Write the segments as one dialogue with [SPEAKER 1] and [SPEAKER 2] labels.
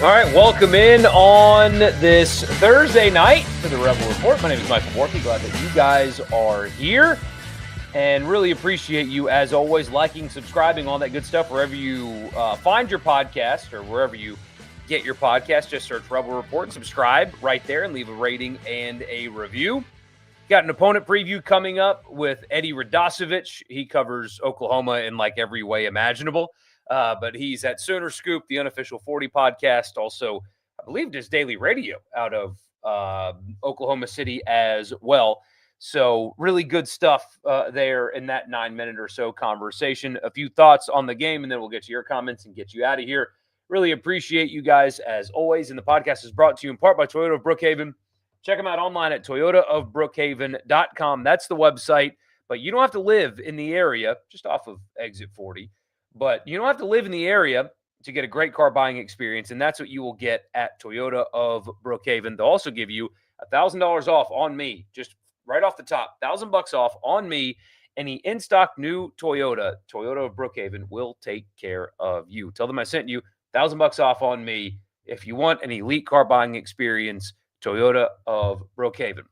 [SPEAKER 1] All right, welcome in on this Thursday night for the Rebel Report. My name is Michael Borky. Glad that you guys are here and really appreciate you, as always, liking, subscribing, all that good stuff wherever you find your podcast or wherever you get your podcast. Just search Rebel Report and subscribe right there and leave a rating and a review. Got an opponent preview coming up with Eddie Radosevich. He covers Oklahoma in like every way imaginable. But he's at Sooner Scoop, the unofficial 40 podcast. Also, I believe does daily radio out of Oklahoma City as well. So really good stuff there in that 9-minute or so conversation. A few thoughts on the game, and then we'll get to your comments and get you out of here. Really appreciate you guys as always. And the podcast is brought to you in part by Toyota of Brookhaven. Check them out online at toyotaofbrookhaven.com. That's the website. But you don't have to live in the area, just off of exit 40. But you don't have to live in the area to get a great car buying experience, and that's what you will get at Toyota of Brookhaven. They'll also give you $1,000 off on me, just right off the top, $1,000 off on me. Any in-stock new Toyota of Brookhaven will take care of you. Tell them I sent you $1,000 off on me. If you want an elite car buying experience, Toyota of Brookhaven.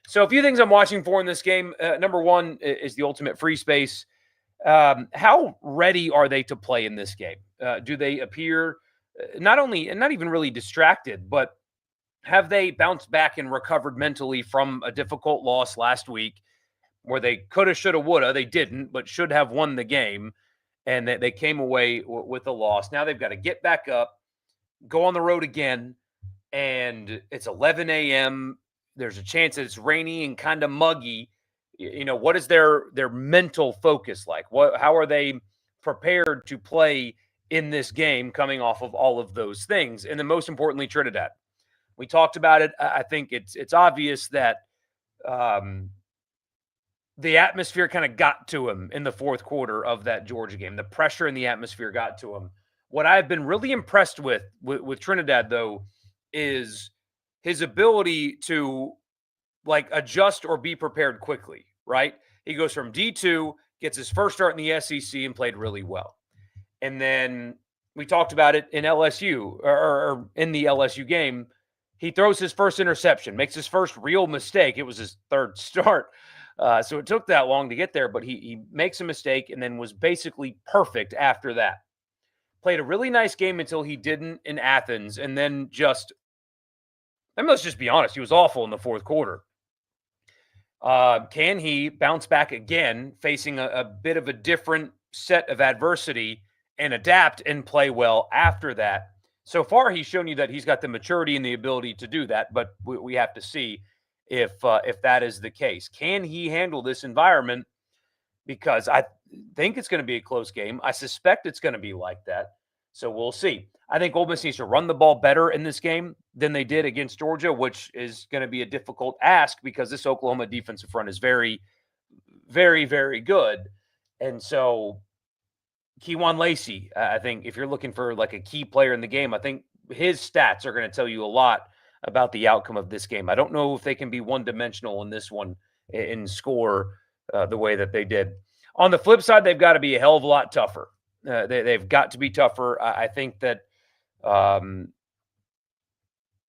[SPEAKER 1] So a few things I'm watching for in this game. Number one is the ultimate free space. How ready are they to play in this game? Do they appear not even really distracted, but have they bounced back and recovered mentally from a difficult loss last week where they coulda, shoulda, woulda? They didn't, but should have won the game, and they came away with a loss. Now they've got to get back up, go on the road again, and it's 11 a.m. There's a chance that it's rainy and kind of muggy. You know, what is their mental focus like? How are they prepared to play in this game coming off of all of those things? And then most importantly, Trinidad. We talked about it. I think it's obvious that the atmosphere kind of got to him in the fourth quarter of that Georgia game. The pressure in the atmosphere got to him. What I've been really impressed with Trinidad, though, is his ability to like adjust or be prepared quickly, right? He goes from D2, gets his first start in the SEC and played really well. And then we talked about it in LSU or in the LSU game. He throws his first interception, makes his first real mistake. It was his third start. So it took that long to get there, but he makes a mistake and then was basically perfect after that. Played a really nice game until he didn't in Athens. And then let's just be honest, he was awful in the fourth quarter. Can he bounce back again, facing a bit of a different set of adversity and adapt and play well after that? So far, he's shown you that he's got the maturity and the ability to do that, but we have to see if that is the case. Can he handle this environment? Because I think it's going to be a close game. I suspect it's going to be like that. So we'll see. I think Ole Miss needs to run the ball better in this game than they did against Georgia, which is going to be a difficult ask because this Oklahoma defensive front is very, very, very good. And so Kewan Lacey, I think if you're looking for like a key player in the game, I think his stats are going to tell you a lot about the outcome of this game. I don't know if they can be one-dimensional in this one and score the way that they did. On the flip side, they've got to be a hell of a lot tougher. They've got to be tougher. I think that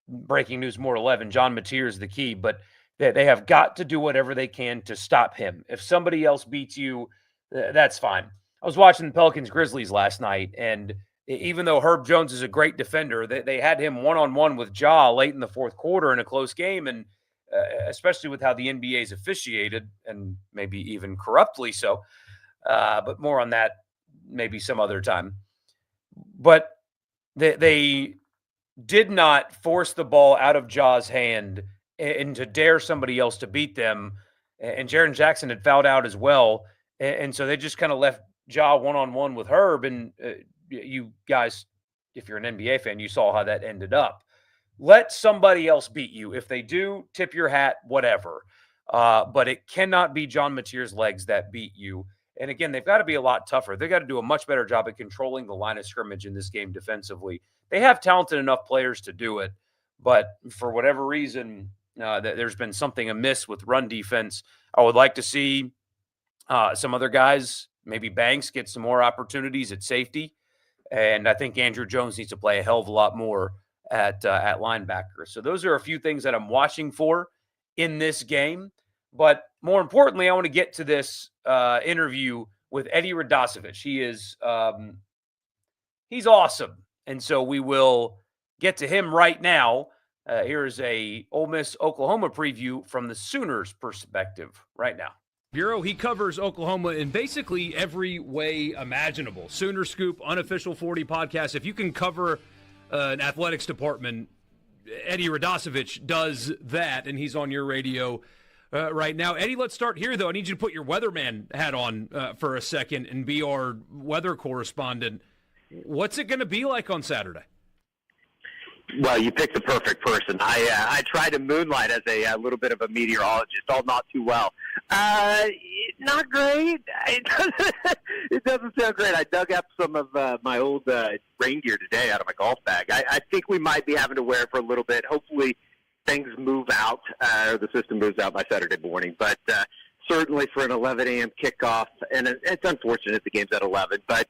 [SPEAKER 1] breaking news, more 11, John Mateer is the key, but they have got to do whatever they can to stop him. If somebody else beats you, that's fine. I was watching the Pelicans-Grizzlies last night, and even though Herb Jones is a great defender, they had him one-on-one with Ja late in the fourth quarter in a close game, and especially with how the NBA is officiated, and maybe even corruptly so, but more on that maybe some other time. But they did not force the ball out of Ja's hand and to dare somebody else to beat them. And Jaren Jackson had fouled out as well. And so they just kind of left Ja one-on-one with Herb. And you guys, if you're an NBA fan, you saw how that ended up. Let somebody else beat you. If they do, tip your hat, whatever. But it cannot be John Mateer's legs that beat you. And again, they've got to be a lot tougher. They've got to do a much better job at controlling the line of scrimmage in this game defensively. They have talented enough players to do it, but for whatever reason, there's been something amiss with run defense. I would like to see some other guys, maybe Banks, get some more opportunities at safety. And I think Andrew Jones needs to play a hell of a lot more at linebacker. So those are a few things that I'm watching for in this game. But more importantly, I want to get to this interview with Eddie Radosevich. He's awesome. And so we will get to him right now. Here is a Ole Miss Oklahoma preview from the Sooners' perspective right now.
[SPEAKER 2] Bureau, he covers Oklahoma in basically every way imaginable. Sooner Scoop, Unofficial 40 podcast. If you can cover an athletics department, Eddie Radosevich does that, and he's on your radio right now. Eddie, let's start here, though. I need you to put your weatherman hat on for a second and be our weather correspondent. What's it going to be like on Saturday?
[SPEAKER 3] Well, you picked the perfect person. I tried to moonlight as a little bit of a meteorologist, all not too well. Not great. It doesn't sound great. I dug up some of my old rain gear today out of my golf bag. I think we might be having to wear it for a little bit. Hopefully things move out, or the system moves out by Saturday morning. But certainly for an 11 a.m. kickoff, and it's unfortunate the game's at 11, but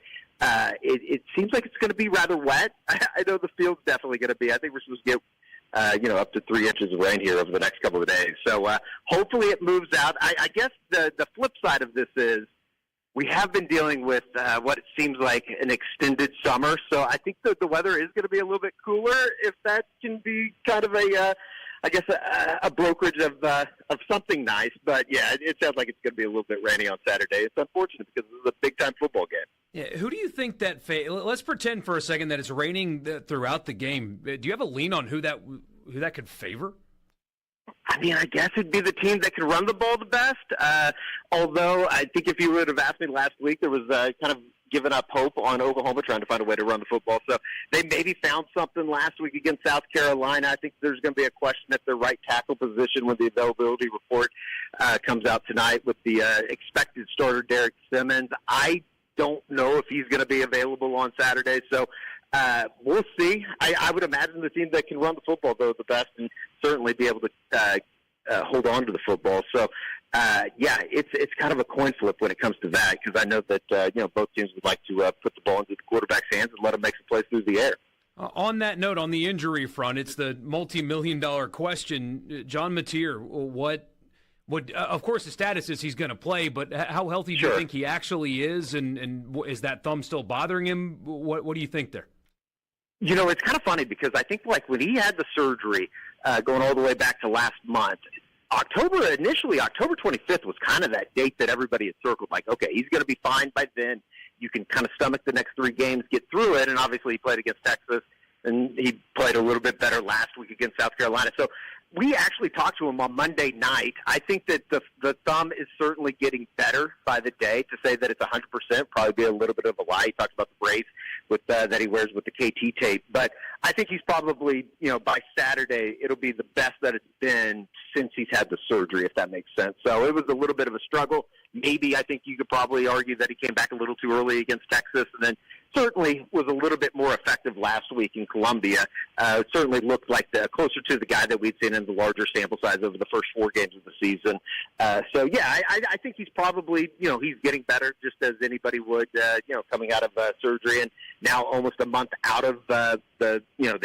[SPEAKER 3] it seems like it's going to be rather wet. I know the field's definitely going to be. I think we're supposed to get, up to 3 inches of rain here over the next couple of days. So hopefully it moves out. I guess the flip side of this is we have been dealing with what it seems like an extended summer. So I think that the weather is going to be a little bit cooler, if that can be kind of a brokerage of something nice. But, yeah, it sounds like it's going to be a little bit rainy on Saturday. It's unfortunate because this is a big-time football game.
[SPEAKER 2] Yeah, who do you think that let's pretend for a second that it's raining throughout the game. Do you have a lean on who that could favor?
[SPEAKER 3] I mean, I guess it'd be the team that can run the ball the best. Although I think if you would have asked me last week, there was kind of given up hope on Oklahoma trying to find a way to run the football. So they maybe found something last week against South Carolina. I think there's going to be a question at the right tackle position when the availability report comes out tonight with the expected starter Derek Simmons. I don't know if he's going to be available on Saturday, so we'll see. I would imagine the team that can run the football, though, the best, and certainly be able to hold on to the football. So, it's kind of a coin flip when it comes to that, because I know that both teams would like to put the ball into the quarterback's hands and let him make some plays through the air.
[SPEAKER 2] On that note, on the injury front, it's the multi-million-dollar question. John Mateer, of course, the status is he's going to play, but how healthy do you think he actually is, and is that thumb still bothering him? What do you think there?
[SPEAKER 3] It's kind of funny because I think like when he had the surgery going all the way back to last month, October 25th was kind of that date that everybody had circled, like, okay, he's going to be fine by then. You can kind of stomach the next 3 games, get through it, and obviously he played against Texas, and he played a little bit better last week against South Carolina. So we actually talked to him on Monday night. I think that the thumb is certainly getting better by the day. To say that it's 100% probably be a little bit of a lie. He talked about the brace with that he wears with the KT tape. But I think he's probably, by Saturday, it'll be the best that it's been since he's had the surgery, if that makes sense. So it was a little bit of a struggle. Maybe I think you could probably argue that he came back a little too early against Texas, and then certainly was a little bit more effective last week in Columbia. It certainly looked like closer to the guy that we'd seen in the larger sample size over the first 4 games of the season. I think he's probably, he's getting better just as anybody would, coming out of surgery, and now almost a month out of the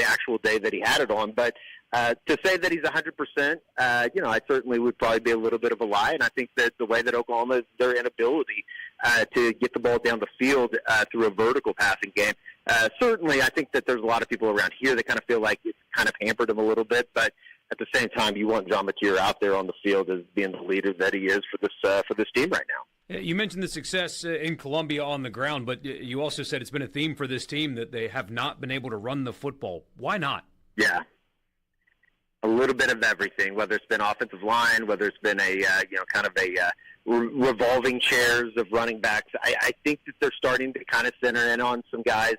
[SPEAKER 3] actual day that he had it on. But to say that he's 100%, I certainly would probably be a little bit of a lie. And I think that the way that Oklahoma is their inability to get the ball down the field through a vertical passing game, certainly I think that there's a lot of people around here that kind of feel like it's kind of hampered him a little bit. But at the same time, you want John Mateer out there on the field as being the leader that he is for this team right now.
[SPEAKER 2] You mentioned the success in Columbia on the ground, but you also said it's been a theme for this team that they have not been able to run the football. Why not?
[SPEAKER 3] Yeah. A little bit of everything, whether it's been offensive line, whether it's been revolving chairs of running backs. I think that they're starting to kind of center in on some guys,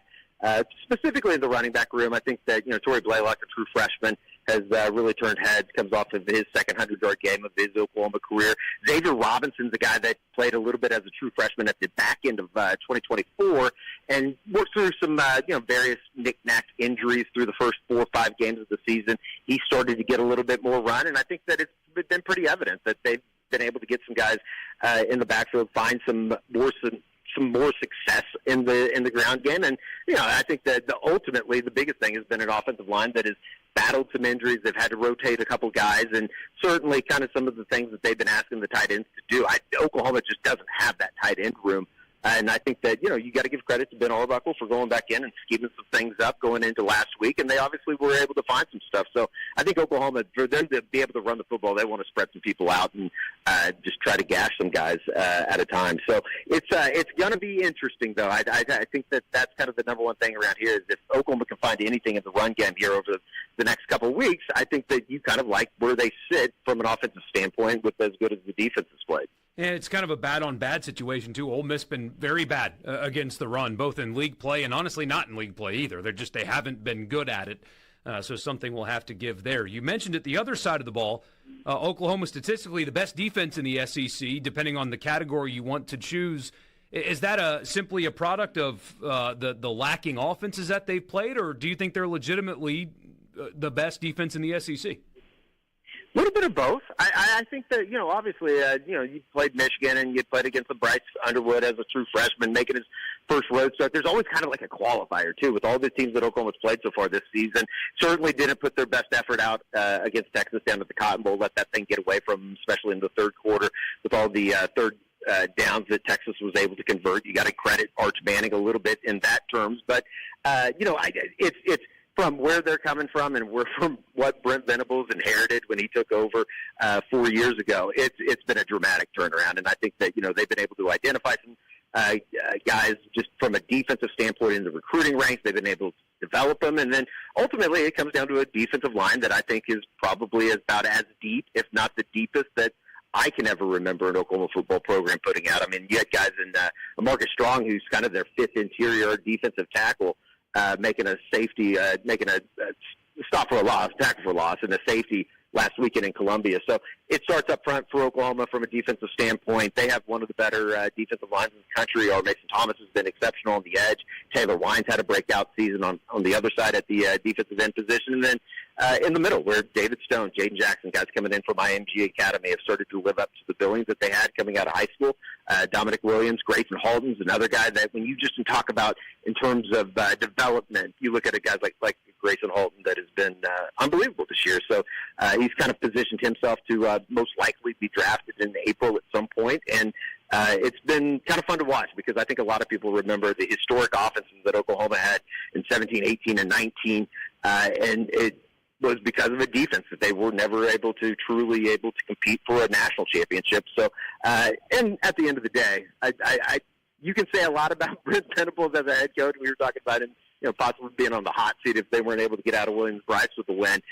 [SPEAKER 3] specifically in the running back room. I think that, Torrey Blaylock, a true freshman, has really turned heads, comes off of his second 100-yard game of his Oklahoma career. Xavier Robinson's a guy that played a little bit as a true freshman at the back end of 2024 and worked through some, various knick-knack injuries through the first 4 or 5 games of the season. He started to get a little bit more run, and I think that it's been pretty evident that they've been able to get some guys in the backfield, find some some more success in the ground game. And, I think that ultimately the biggest thing has been an offensive line that has battled some injuries. They've had to rotate a couple guys, and certainly kind of some of the things that they've been asking the tight ends to do. Oklahoma just doesn't have that tight end room. And I think that, you got to give credit to Ben Arbuckle for going back in and scheming some things up going into last week, and they obviously were able to find some stuff. So I think Oklahoma, for them to be able to run the football, they want to spread some people out and just try to gash some guys at a time. So it's going to be interesting, though. I think that's kind of the number one thing around here is if Oklahoma can find anything in the run game here over the next couple of weeks, I think that you kind of like where they sit from an offensive standpoint with as good as the defense has played.
[SPEAKER 2] And it's kind of a bad-on-bad situation, too. Ole Miss been very bad against the run, both in league play and honestly not in league play either. They haven't been good at it, so something we'll have to give there. You mentioned it, the other side of the ball, Oklahoma statistically the best defense in the SEC, depending on the category you want to choose. Is that simply a product of the lacking offenses that they've played, or do you think they're legitimately the best defense in the SEC?
[SPEAKER 3] A little bit of both. I think that, obviously, you played Michigan and you played against the Bryce Underwood as a true freshman making his first road start. There's always kind of like a qualifier, too, with all the teams that Oklahoma's played so far this season. Certainly didn't put their best effort out against Texas down at the Cotton Bowl, let that thing get away from them, especially in the third quarter with all the third downs that Texas was able to convert. You got to credit Arch Manning a little bit in that terms. But, it's from where they're coming from and from what Brent Venables inherited when he took over 4 years ago, it's been a dramatic turnaround. And I think that, they've been able to identify some guys just from a defensive standpoint in the recruiting ranks. They've been able to develop them. And then ultimately it comes down to a defensive line that I think is probably about as deep, if not the deepest, that I can ever remember an Oklahoma football program putting out. I mean, you had guys in Marcus Strong, who's kind of their fifth interior defensive tackle, making a safety, making a stop for a loss, tackle for a loss, and a safety last weekend in Columbia. So it starts up front for Oklahoma from a defensive standpoint. They have one of the better defensive lines in the country. Or Mason Thomas has been exceptional on the edge. Taylor Wines had a breakout season on the other side at the defensive end position. And then in the middle, where David Stone, Jaden Jackson, guys coming in from IMG Academy, have started to live up to the billings that they had coming out of high school. Dominic Williams, Grayson Halton's another guy that when you just talk about in terms of development, you look at a guy like Grayson Halton that has been unbelievable this year. So he's kind of positioned himself to most likely be drafted in April at some point. And it's been kind of fun to watch because I think a lot of people remember the historic offenses that Oklahoma had in 17, 18, and 19. And it was because of a defense that they were never truly able to compete for a national championship. So, and at the end of the day, you can say a lot about Brent Venables as a head coach. We were talking about him, possibly being on the hot seat if they weren't able to get out of Williams-Brice with the win.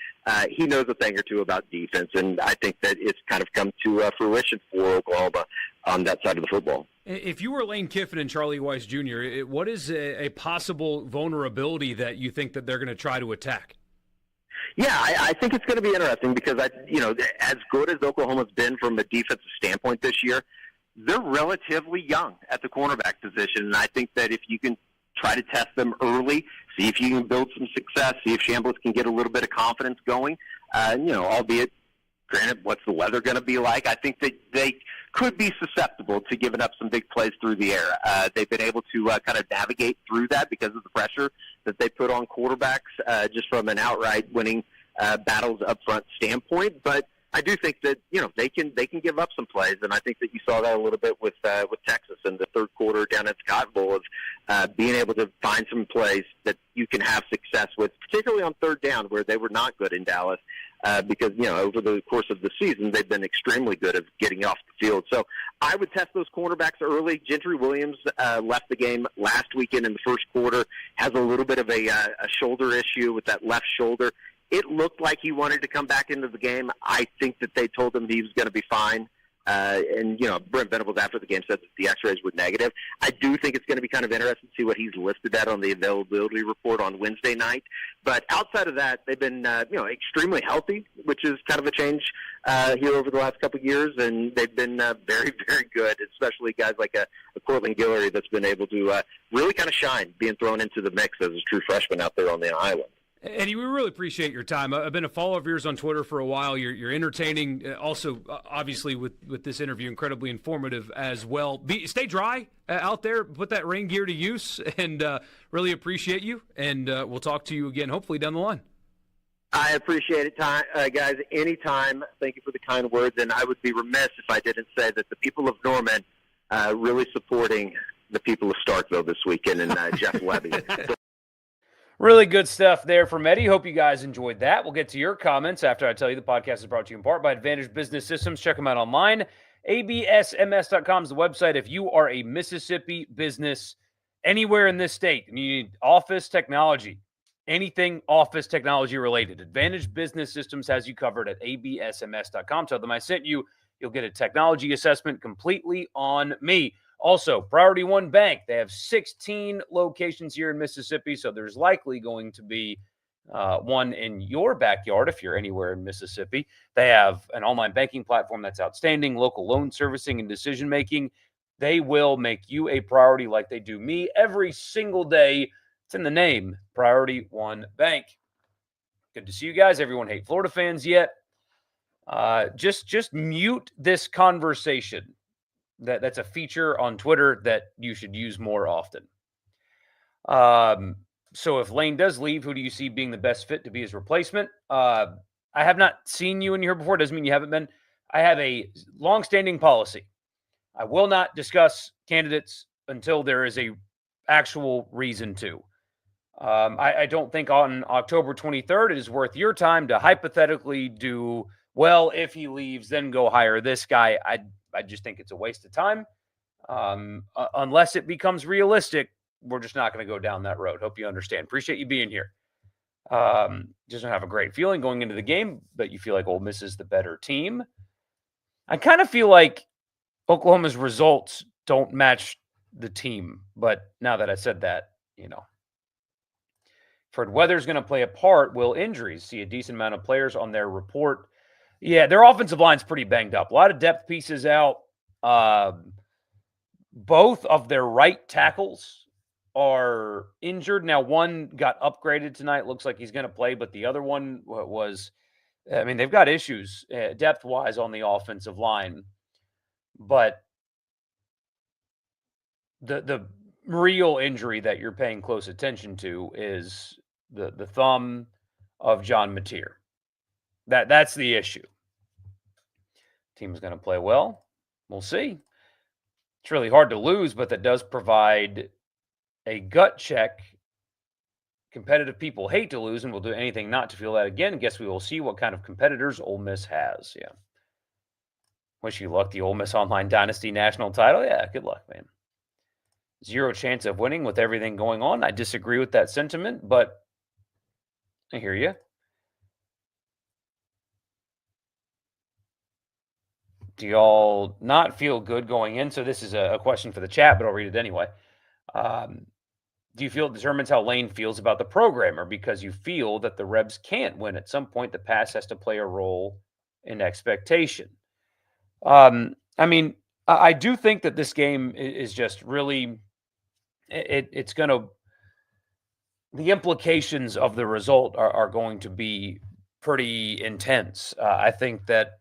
[SPEAKER 3] He knows a thing or two about defense, and I think that it's kind of come to fruition for Oklahoma on that side of the football.
[SPEAKER 2] If you were Lane Kiffin and Charlie Weiss Jr., what is a possible vulnerability that you think that they're going to try to attack?
[SPEAKER 3] Yeah, I think it's going to be interesting because, as good as Oklahoma's been from a defensive standpoint this year, they're relatively young at the cornerback position. And I think that if you can try to test them early, see if you can build some success, see if Chambliss can get a little bit of confidence going, albeit, granted, what's the weather going to be like? I think that they could be susceptible to giving up some big plays through the air. They've been able to kind of navigate through that because of the pressure that they put on quarterbacks just from an outright winning battles up front standpoint. But I do think that, they can give up some plays, and I think that you saw that a little bit with Texas in the third quarter down at the Cotton Bowl of being able to find some plays that you can have success with, particularly on third down where they were not good in Dallas. Because, over the course of the season, they've been extremely good at getting off the field. So I would test those cornerbacks early. Gentry Williams left the game last weekend in the first quarter, has a little bit of a shoulder issue with that left shoulder. It looked like he wanted to come back into the game. I think that they told him he was going to be fine. And Brent Venables after the game said that the x-rays were negative. I do think it's going to be kind of interesting to see what he's listed at on the availability report on Wednesday night. But outside of that, they've been, extremely healthy, which is kind of a change here over the last couple of years. And they've been very, very good, especially guys like a Cortland Guillory that's been able to really kind of shine, being thrown into the mix as a true freshman out there on the island.
[SPEAKER 2] Eddie, we really appreciate your time. I've been a follower of yours on Twitter for a while. You're entertaining, also obviously with this interview, incredibly informative as well. Stay dry out there. Put that rain gear to use, and really appreciate you. And we'll talk to you again, hopefully down the line.
[SPEAKER 3] I appreciate it, guys. Anytime. Thank you for the kind words. And I would be remiss if I didn't say that the people of Norman really supporting the people of Starkville this weekend and Jeff Webby.
[SPEAKER 1] Really good stuff there from Eddie. Hope you guys enjoyed that. We'll get to your comments after I tell you the podcast is brought to you in part by Advantage Business Systems. Check them out online. absms.com is the website. If you are a Mississippi business anywhere in this state and you need office technology, anything office technology related, Advantage Business Systems has you covered at absms.com. Tell them I sent you. You'll get a technology assessment completely on me. Also, Priority One Bank, they have 16 locations here in Mississippi, so there's likely going to be one in your backyard if you're anywhere in Mississippi. They have an online banking platform that's outstanding, local loan servicing and decision-making. They will make you a priority like they do me every single day. It's in the name, Priority One Bank. Good to see you guys. Everyone hate Florida fans yet? Just mute this conversation. That's a feature on Twitter that you should use more often. So if Lane does leave, who do you see being the best fit to be his replacement? I have not seen you in here before. Doesn't mean you haven't been. I have a longstanding policy. I will not discuss candidates until there is a actual reason to. I don't think on October 23rd it is worth your time to hypothetically do, well, if he leaves, then go hire this guy. I just think it's a waste of time. Unless it becomes realistic, we're just not going to go down that road. Hope you understand. Appreciate you being here. Just don't have a great feeling going into the game, but you feel like Ole Miss is the better team. I kind of feel like Oklahoma's results don't match the team, but now that I said that, Fred weather's going to play a part. Will injuries? See a decent amount of players on their report. Yeah, their offensive line's pretty banged up. A lot of depth pieces out. Both of their right tackles are injured. Now, one got upgraded tonight. Looks like he's going to play, but the other one was, they've got issues depth-wise on the offensive line. But the real injury that you're paying close attention to is the thumb of John Mateer. That's the issue. Team's going to play well. We'll see. It's really hard to lose, but that does provide a gut check. Competitive people hate to lose and will do anything not to feel that again. Guess we will see what kind of competitors Ole Miss has. Yeah. Wish you luck. The Ole Miss Online Dynasty National title. Yeah, good luck, man. Zero chance of winning with everything going on. I disagree with that sentiment, but I hear you. Do y'all not feel good going in? So this is a question for the chat, but I'll read it anyway. Do you feel it determines how Lane feels about the program, or because you feel that the Rebs can't win at some point, the pass has to play a role in expectation? I do think that this game is just really, it's going to, the implications of the result are going to be pretty intense. I think that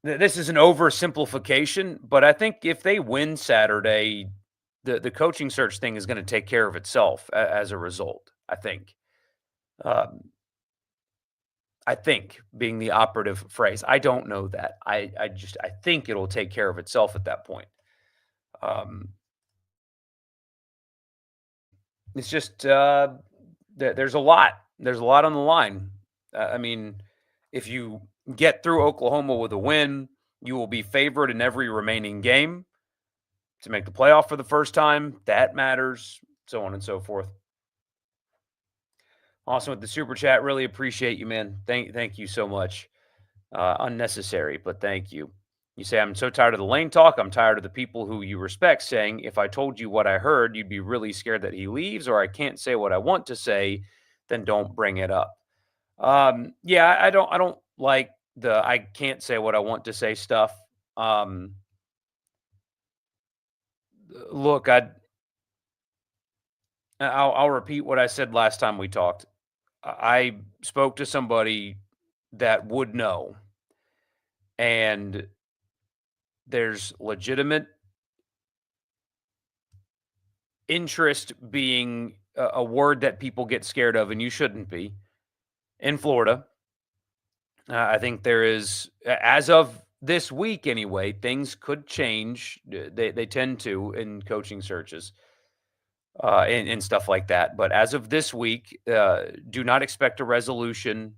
[SPEAKER 1] this is an oversimplification, but I think if they win Saturday, the coaching search thing is going to take care of itself as a result, I think. I think being the operative phrase. I don't know that. I think it'll take care of itself at that point. It's just there's a lot. There's a lot on the line. If you get through Oklahoma with a win, you will be favored in every remaining game to make the playoff for the first time. That matters, so on and so forth. Awesome with the super chat. Really appreciate you, man. Thank you so much. Unnecessary, but thank you. You say, I'm so tired of the Lane talk. I'm tired of the people who you respect saying, if I told you what I heard, you'd be really scared that he leaves, or I can't say what I want to say, then don't bring it up. Yeah, I don't like the I can't say what I want to say stuff. Look, I'll repeat what I said last time we talked. I spoke to somebody that would know, and there's legitimate interest being a word that people get scared of, and you shouldn't be, in Florida. I think there is, as of this week anyway, things could change. They tend to in coaching searches and stuff like that. But as of this week, do not expect a resolution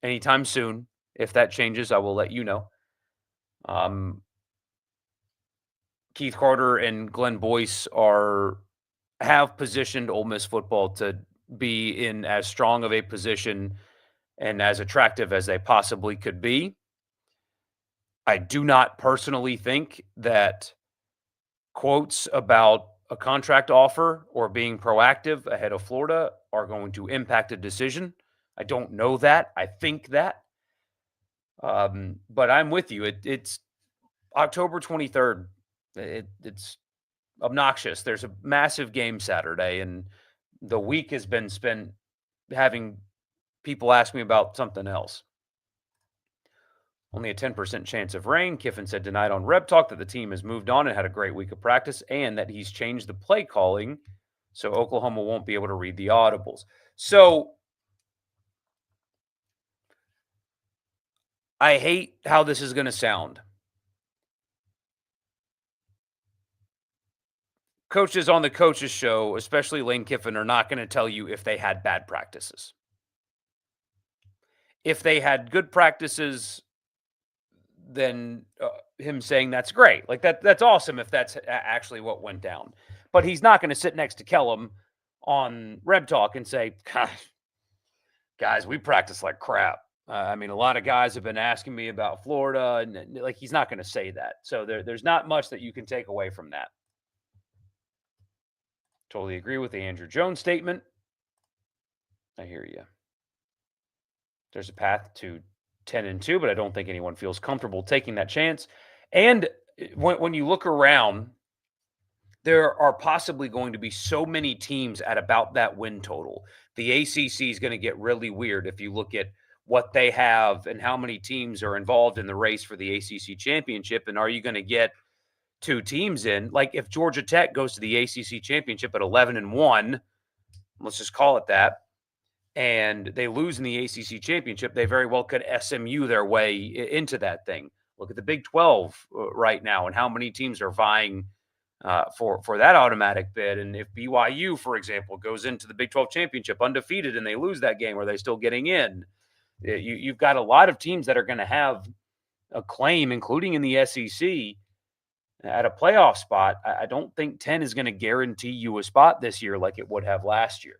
[SPEAKER 1] anytime soon. If that changes, I will let you know. Um, Keith Carter and Glenn Boyce have positioned Ole Miss football to be in as strong of a position and as attractive as they possibly could be. I do not personally think that quotes about a contract offer or being proactive ahead of Florida are going to impact a decision. I don't know that. I think that. But I'm with you. It's October 23rd. It's obnoxious. There's a massive game Saturday, and the week has been spent having people ask me about something else. Only a 10% chance of rain. Kiffin said tonight on Rep Talk that the team has moved on and had a great week of practice and that he's changed the play calling so Oklahoma won't be able to read the audibles. So I hate how this is going to sound. Coaches on the coaches show, especially Lane Kiffin, are not going to tell you if they had bad practices. If they had good practices, then him saying that's great. Like that's awesome if that's actually what went down. But he's not going to sit next to Kellum on Reb Talk and say, "Gosh, guys, we practice like crap." I mean, a lot of guys have been asking me about Florida, and like he's not going to say that. So there's not much that you can take away from that. Totally agree with the Andrew Jones statement. I hear you. There's a path to 10-2, but I don't think anyone feels comfortable taking that chance. And when you look around, there are possibly going to be so many teams at about that win total. The ACC is going to get really weird if you look at what they have and how many teams are involved in the race for the ACC championship. And are you going to get two teams in? Like if Georgia Tech goes to the ACC championship at 11-1, let's just call it that, and they lose in the ACC championship, they very well could SMU their way into that thing. Look at the Big 12 right now and how many teams are vying for that automatic bid. And if BYU, for example, goes into the Big 12 championship undefeated and they lose that game, are they still getting in? You've got a lot of teams that are going to have a claim, including in the SEC, at a playoff spot. I don't think 10 is going to guarantee you a spot this year like it would have last year.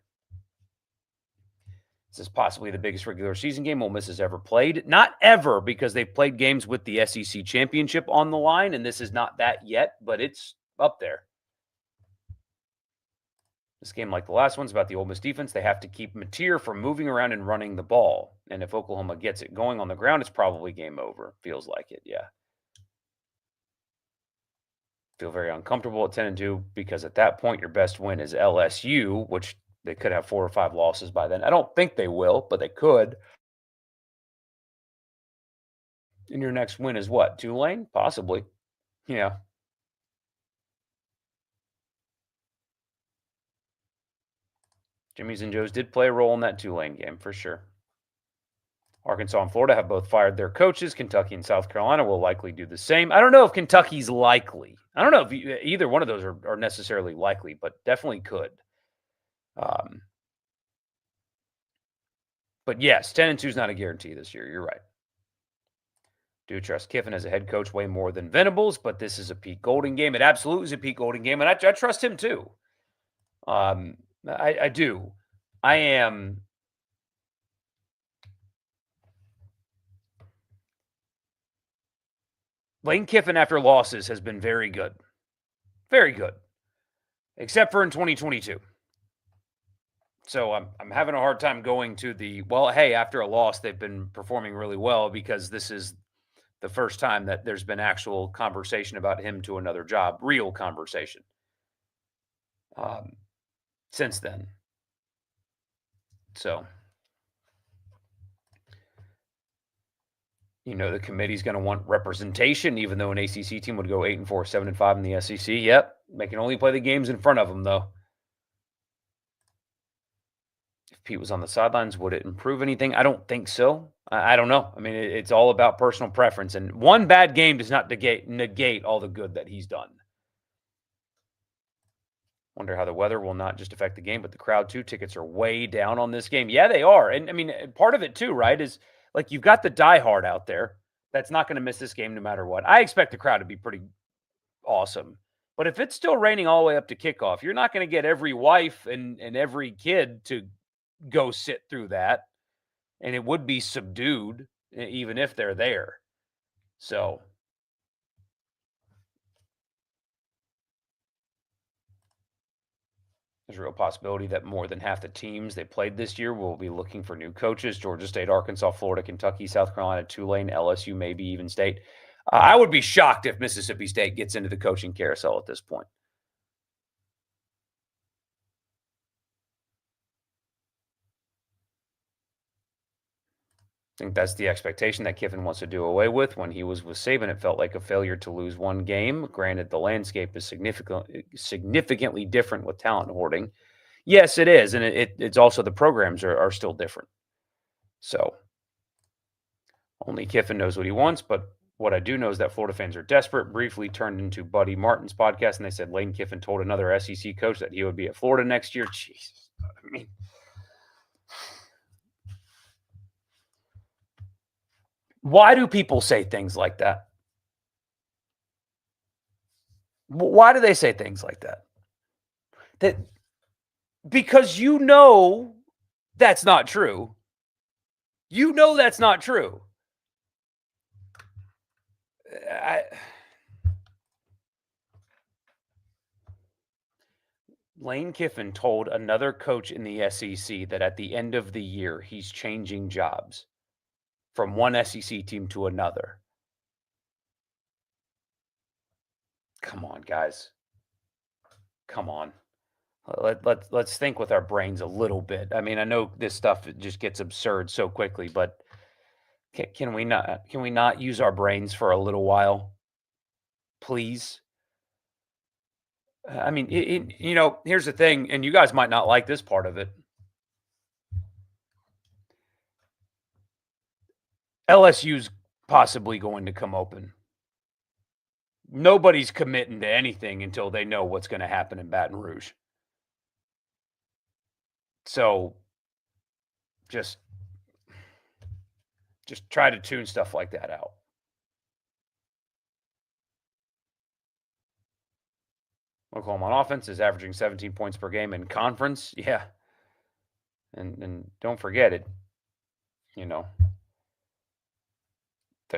[SPEAKER 1] This is possibly the biggest regular season game Ole Miss has ever played. Not ever, because they've played games with the SEC championship on the line, and this is not that yet, but it's up there. This game, like the last one's about the Ole Miss defense. They have to keep Mateer from moving around and running the ball. And if Oklahoma gets it going on the ground, it's probably game over. Feels like it, yeah. Feel very uncomfortable at 10-2 because at that point, your best win is LSU, which they could have 4 or 5 losses by then. I don't think they will, but they could. And your next win is what? Tulane? Possibly. Yeah. Jimmy's and Joe's did play a role in that Tulane game for sure. Arkansas and Florida have both fired their coaches. Kentucky and South Carolina will likely do the same. I don't know if Kentucky's likely. I don't know if either one of those are necessarily likely, but definitely could. But yes, 10-2 is not a guarantee this year. You're right. Do trust Kiffin as a head coach way more than Venables, but this is a Pete Golding game. It absolutely is a Pete Golding game, and I trust him too. I do. I am. Lane Kiffin after losses has been very good. Very good. Except for in 2022. So I'm having a hard time going to hey, after a loss, they've been performing really well because this is the first time that there's been actual conversation about him to another job, real conversation. since then. So, the committee's going to want representation, even though an ACC team would go 8-4, 7-5 in the SEC. Yep, they can only play the games in front of them, though. If Pete was on the sidelines, would it improve anything? I don't think so. I don't know. I mean, it's all about personal preference, and one bad game does not negate all the good that he's done. Wonder how the weather will not just affect the game, but the crowd too. Tickets are way down on this game. Yeah, they are. And I mean, part of it too, right, is like you've got the diehard out there that's not going to miss this game no matter what. I expect the crowd to be pretty awesome. But if it's still raining all the way up to kickoff, you're not going to get every wife and every kid to go sit through that. And it would be subdued, even if they're there. So there's a real possibility that more than half the teams they played this year will be looking for new coaches. Georgia State, Arkansas, Florida, Kentucky, South Carolina, Tulane, LSU, maybe even State. I would be shocked if Mississippi State gets into the coaching carousel at this point. I think that's the expectation that Kiffin wants to do away with. When he was with Saban, it felt like a failure to lose one game. Granted, the landscape is significantly different with talent hoarding. Yes, it is. And it's also the programs are still different. So only Kiffin knows what he wants. But what I do know is that Florida fans are desperate. Briefly turned into Buddy Martin's podcast, and they said Lane Kiffin told another SEC coach that he would be at Florida next year. Jesus. I mean, why do people say things like that? Why do they say things like that? Because that's not true. That's not true. Lane Kiffin told another coach in the SEC that at the end of the year, he's changing jobs from one SEC team to another. Come on, guys. Come on. Let's think with our brains a little bit. I mean, I know this stuff just gets absurd so quickly, but can we not use our brains for a little while, please? I mean, here's the thing, and you guys might not like this part of it. LSU's possibly going to come open. Nobody's committing to anything until they know what's going to happen in Baton Rouge. So just try to tune stuff like that out. Oklahoma on offense is averaging 17 points per game in conference. Yeah. And don't forget it,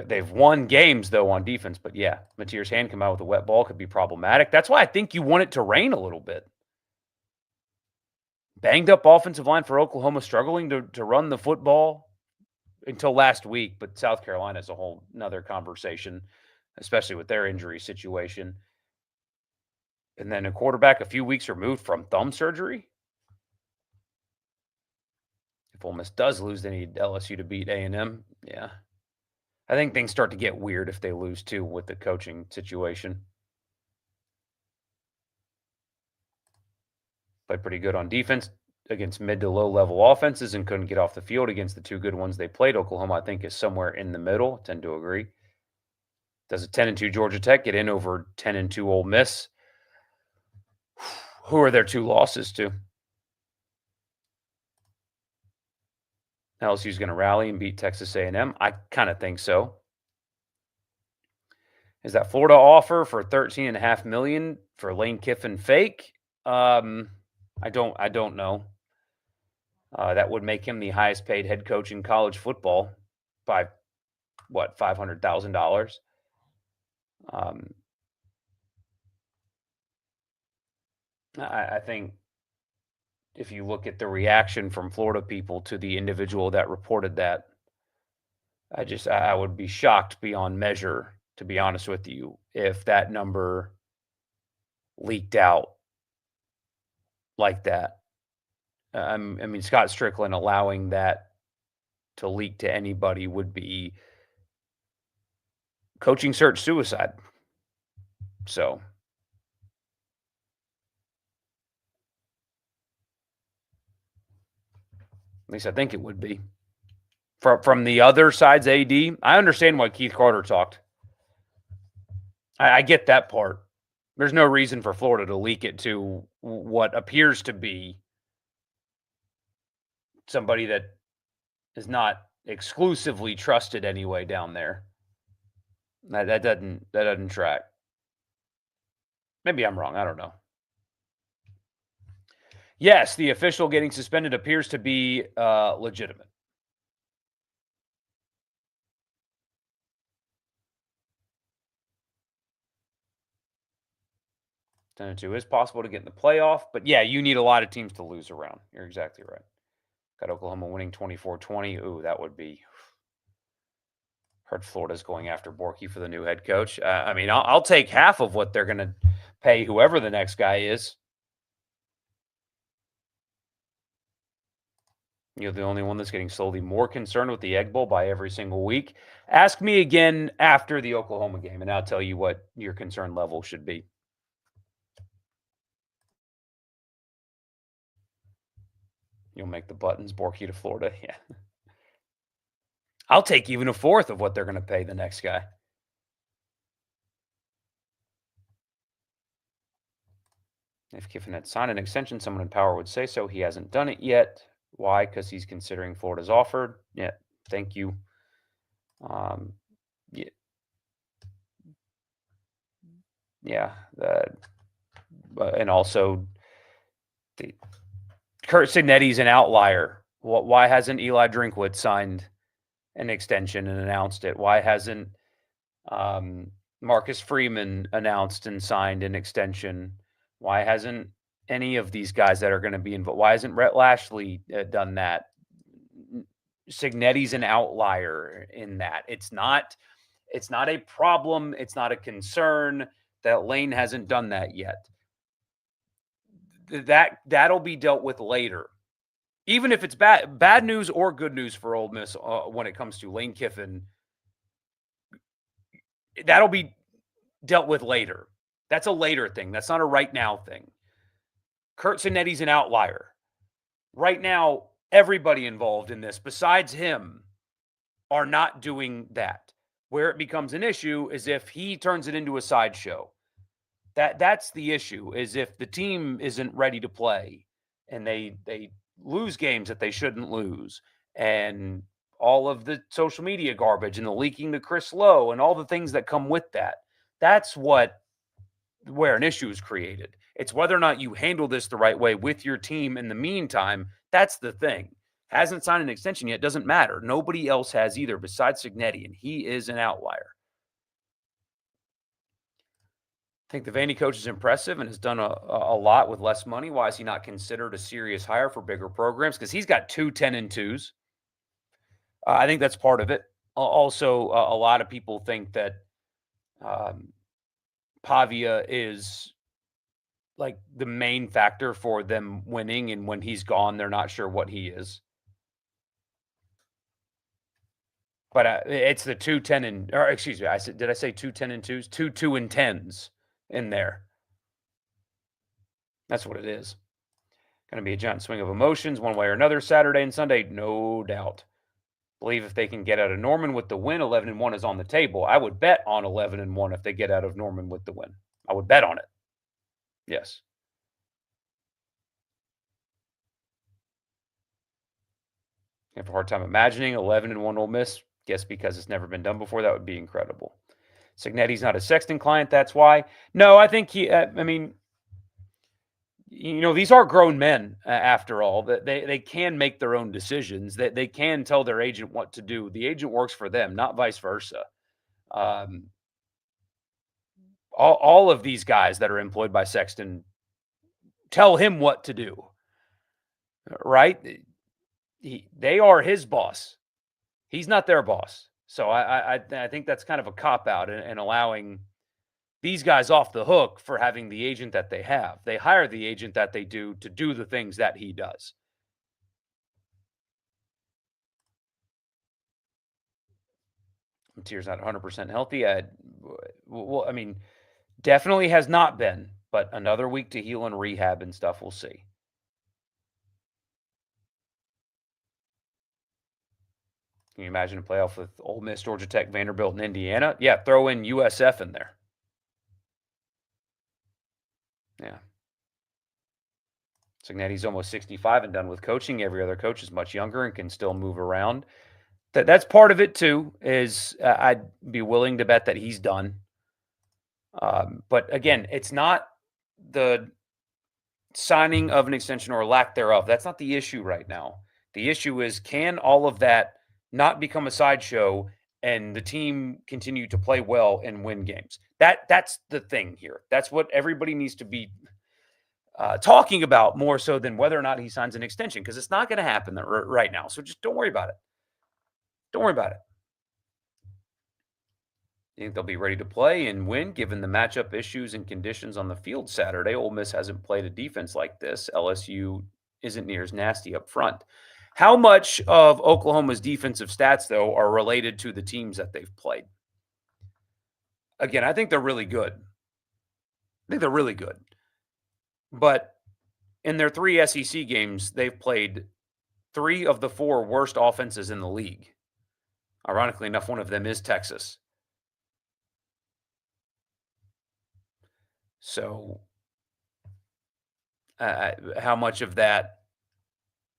[SPEAKER 1] they've won games, though, on defense. But, yeah, Mateer's hand come out with a wet ball could be problematic. That's why I think you want it to rain a little bit. Banged up offensive line for Oklahoma, struggling to run the football until last week. But South Carolina is a whole nother conversation, especially with their injury situation. And then a quarterback a few weeks removed from thumb surgery. If Ole Miss does lose, they need LSU to beat A&M. Yeah. I think things start to get weird if they lose, too, with the coaching situation. Played pretty good on defense against mid to low-level offenses and couldn't get off the field against the two good ones they played. Oklahoma, I think, is somewhere in the middle. I tend to agree. Does a 10-2 Georgia Tech get in over 10-2 Ole Miss? Who are their two losses to? LSU's going to rally and beat Texas A&M. I kind of think so. Is that Florida offer for $13.5 million for Lane Kiffin fake? I don't know. That would make him the highest paid head coach in college football by $500,000. I think if you look at the reaction from Florida people to the individual that reported that, I would be shocked beyond measure, to be honest with you, if that number leaked out like that. I mean, Scott Strickland allowing that to leak to anybody would be coaching search suicide. So, at least I think it would be. From the other side's AD, I understand why Keith Carter talked. I get that part. There's no reason for Florida to leak it to what appears to be somebody that is not exclusively trusted anyway down there. That doesn't track. Maybe I'm wrong. I don't know. Yes, the official getting suspended appears to be legitimate. It is possible to get in the playoff, but yeah, you need a lot of teams to lose around. You're exactly right. Got Oklahoma winning 24-20. Ooh, that would be. Heard Florida's going after Borky for the new head coach. I mean, I'll take half of what they're going to pay whoever the next guy is. You're the only one that's getting slowly more concerned with the Egg Bowl by every single week. Ask me again after the Oklahoma game, and I'll tell you what your concern level should be. You'll make the buttons, Borky to Florida. Yeah. I'll take even a fourth of what they're going to pay the next guy. If Kiffin had signed an extension, someone in power would say so. He hasn't done it yet. Why? Because he's considering Florida's offered. Yeah, thank you. Yeah. And also, Kurt Signetti's an outlier. Why hasn't Eli Drinkwitz signed an extension and announced it? Why hasn't Marcus Freeman announced and signed an extension? Why hasn't any of these guys that are going to be involved? Why hasn't Rhett Lashley done that? Signetti's an outlier in that. It's not a problem. It's not a concern that Lane hasn't done that yet. That'll be dealt with later. Even if it's bad news or good news for Ole Miss when it comes to Lane Kiffin, that'll be dealt with later. That's a later thing. That's not a right now thing. Kurt Signetti's an outlier. Right now, everybody involved in this, besides him, are not doing that. Where it becomes an issue is if he turns it into a sideshow. That's the issue, is if the team isn't ready to play and they lose games that they shouldn't lose, and all of the social media garbage and the leaking to Chris Lowe and all the things that come with that. That's where an issue is created. It's whether or not you handle this the right way with your team in the meantime. That's the thing. Hasn't signed an extension yet. Doesn't matter. Nobody else has either besides Signetti, and he is an outlier. I think the Vandy coach is impressive and has done a lot with less money. Why is he not considered a serious hire for bigger programs? Because he's got 2 10-2s. I think that's part of it. Also, a lot of people think that Pavia is like the main factor for them winning, and when he's gone, they're not sure what he is. But it's the 2 10 and, or excuse me, did I say 2 10-2s? 2 2-10s in there. That's what it is. Going to be a giant swing of emotions one way or another Saturday and Sunday, no doubt. Believe if they can get out of Norman with the win, 11-1 is on the table. I would bet on 11-1 if they get out of Norman with the win. I would bet on it. Yes. I have a hard time imagining 11-1 Ole Miss. Guess because it's never been done before, that would be incredible. Signetti's not a Sexton client, that's why. No, I think these are grown men, after all. They can make their own decisions. They can tell their agent what to do. The agent works for them, not vice versa. All of these guys that are employed by Sexton tell him what to do, right? They are his boss. He's not their boss. So I think that's kind of a cop-out and allowing these guys off the hook for having the agent that they have. They hire the agent that they do to do the things that he does. Tier's not 100% healthy. Well, I mean, definitely has not been, but another week to heal and rehab and stuff. We'll see. Can you imagine a playoff with Ole Miss, Georgia Tech, Vanderbilt, and Indiana? Yeah, throw in USF in there. Yeah. Cignetti's almost 65 and done with coaching. Every other coach is much younger and can still move around. That's part of it too. Is I'd be willing to bet that he's done. But again, it's not the signing of an extension or lack thereof. That's not the issue right now. The issue is, can all of that not become a sideshow and the team continue to play well and win games? That's the thing here. That's what everybody needs to be talking about more so than whether or not he signs an extension, because it's not going to happen right now. So just don't worry about it. Don't worry about it. You think they'll be ready to play and win given the matchup issues and conditions on the field Saturday? Ole Miss hasn't played a defense like this. LSU isn't near as nasty up front. How much of Oklahoma's defensive stats, though, are related to the teams that they've played? Again, I think they're really good. But in their 3 SEC games, they've played 3 of the 4 worst offenses in the league. Ironically enough, one of them is Texas. So how much of that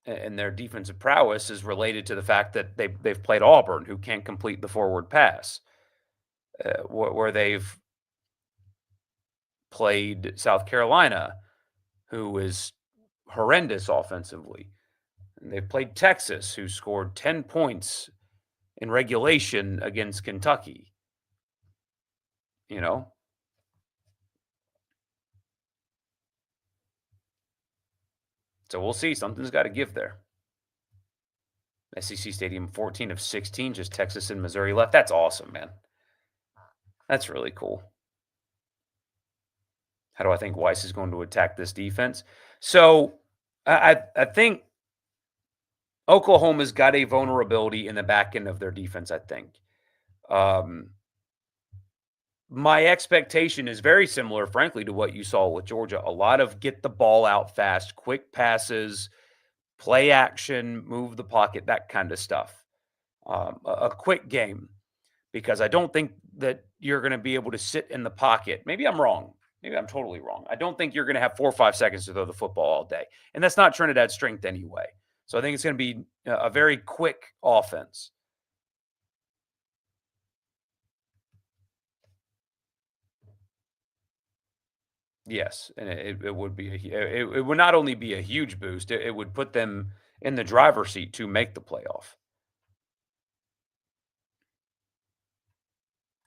[SPEAKER 1] and their defensive prowess is related to the fact that they've played Auburn, who can't complete the forward pass, where they've played South Carolina, who is horrendous offensively, and they've played Texas, who scored 10 points in regulation against Kentucky. You know? So we'll see. Something's got to give there. SEC Stadium, 14 of 16, just Texas and Missouri left. That's awesome, man. That's really cool. How do I think Weiss is going to attack this defense? So I think Oklahoma's got a vulnerability in the back end of their defense, I think. My expectation is very similar, frankly, to what you saw with Georgia. A lot of get the ball out fast, quick passes, play action, move the pocket, that kind of stuff. A quick game, because I don't think that you're going to be able to sit in the pocket. Maybe I'm wrong. Maybe I'm totally wrong. I don't think you're going to have 4 or 5 seconds to throw the football all day. And that's not Trinidad's strength anyway. So I think it's going to be a very quick offense. Yes, and it would be it would not only be a huge boost, it would put them in the driver's seat to make the playoff.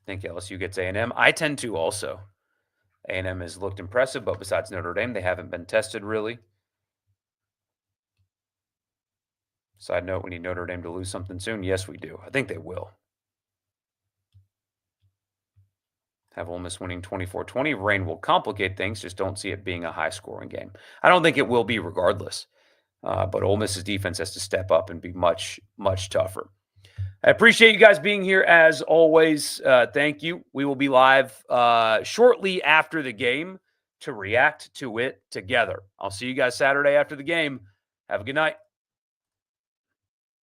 [SPEAKER 1] I think LSU gets A&M. I tend to also. A&M has looked impressive, but besides Notre Dame, they haven't been tested really. Side note, we need Notre Dame to lose something soon. Yes, we do. I think they will. Have Ole Miss winning 24-20. Rain will complicate things. Just don't see it being a high-scoring game. I don't think it will be regardless. But Ole Miss's defense has to step up and be much, much tougher. I appreciate you guys being here as always. Thank you. We will be live shortly after the game to react to it together. I'll see you guys Saturday after the game. Have a good night.